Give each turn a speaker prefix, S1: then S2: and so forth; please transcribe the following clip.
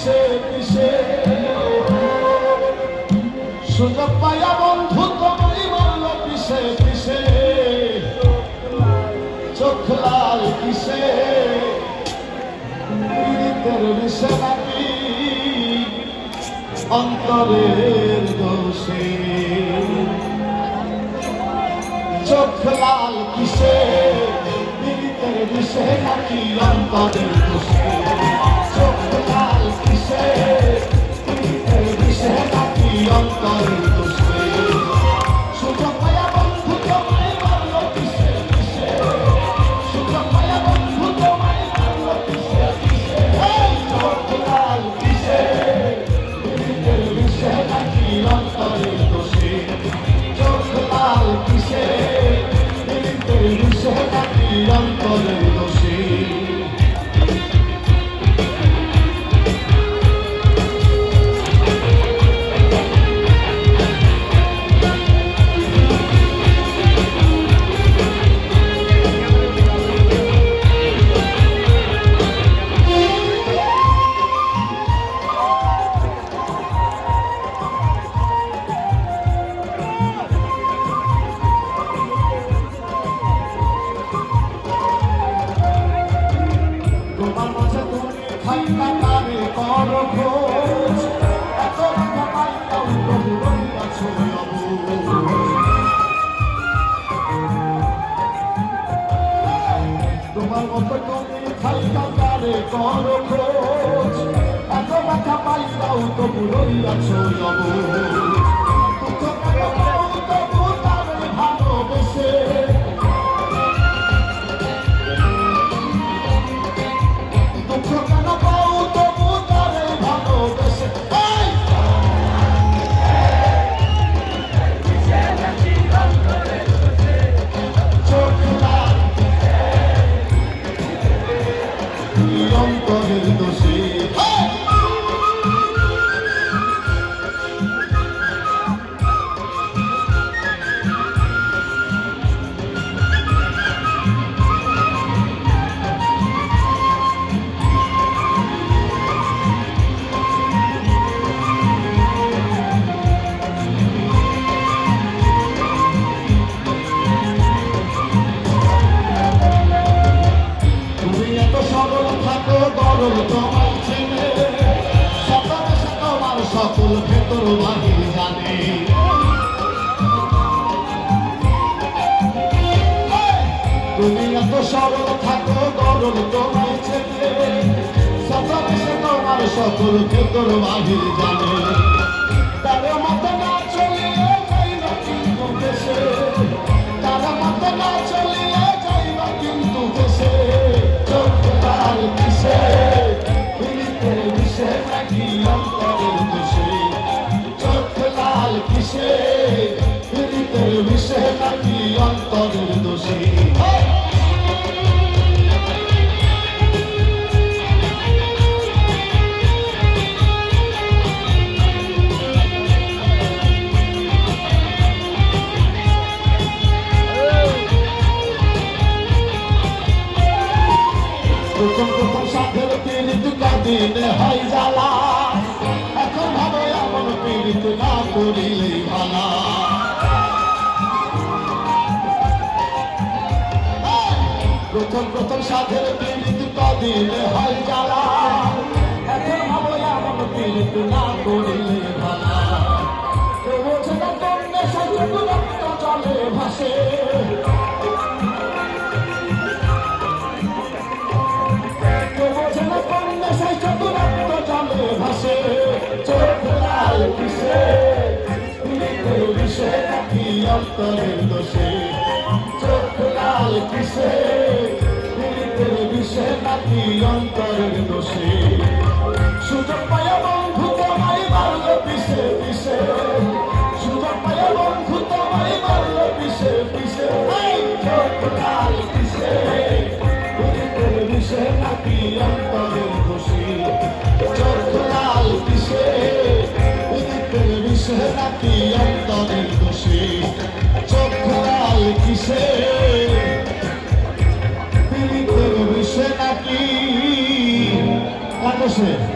S1: পিছে পিছে সুযোগ পাইয়া বন্ধু তোমায় মারল পিছে পিছে চোখ লাল কিসে পীড়িতের বিষে নাকি অন্তরের দোষে চোখ লাল কিসে পীড়িতের বিষে নাকি অন্তরের দোষে চোখ লাল কিসে পীড়িতের বিষে নাকি অন্তরের দোষে সুযোগ পাইয়া বন্ধু তোমায় মারল পিছে পিছে সুযোগ পাইয়া বন্ধু তোমায় মারল পিছে পিছে চোখ লাল কিসে পীড়িতের বিষে নাকি অন্তরের দোষে চোখ লাল কিসে পীড়িতের বিষে নাকি অন্তরের দোষে তোমার মতো তুমি খাই কাকারে করো খোঁজ এত ব্যথা পাইলাও তো বুড়োই আছো তবু তারে ভালোবেসে দুঃখ কেন পাও তবু তারে ভালোবেসে অন্তরের দোষে গরম তোমার চেনে সকলে সে তোমার সকল ভেতর বাহির জানে তুমি এত সরল থাকো গরম তোমার চেনে সকলে সে তোমার সকল ভেতর বাহির জানে তার মতো না চলিয়ে যাইবা কিন্তু দেশে তার মতো না চলিয়ে যাইবা কিন্তু দেশে চোখ লাল কিসে পীড়িতের বিষে নাকি অন্তরের দোষে চোখ লাল কিসে পীড়িতের বিষে নাকি অন্তরের দোষে প্রথম সাথের পীড়িত কদিনে হয় জ্বালা এখন ভাবে এমন পীড়িত না করিলেই ভালা প্রথম সাথের পীড়িত কদিনে হয় জ্বালা এখন ভাবে এমন পীড়িত না করিলেই ভালা কেউ বোঝে না কন্যা সচেত রক্ত জলে ভাসে চোখ লাল কিসে পীড়িতের বিষে নাকি অন্তরের দোষে চোখ লাল কিসে পীড়িতের বিষে নাকি অন্তরের দোষে সুযোগ পায়া বন্ধু তোমায় মারল পিছে পিছে সুযোগ পায়া বন্ধু তোমায় মারল পিছে পিছে চোখ লাল কিসে পীড়িতের বিষে নাকি অন্তরের দোষে চোখ লাল কিসে পীড়িতের বিষে নাকি অন্তরের দোষে চোখ লাল কিসে পীড়িতের বিষে নাকি দোষে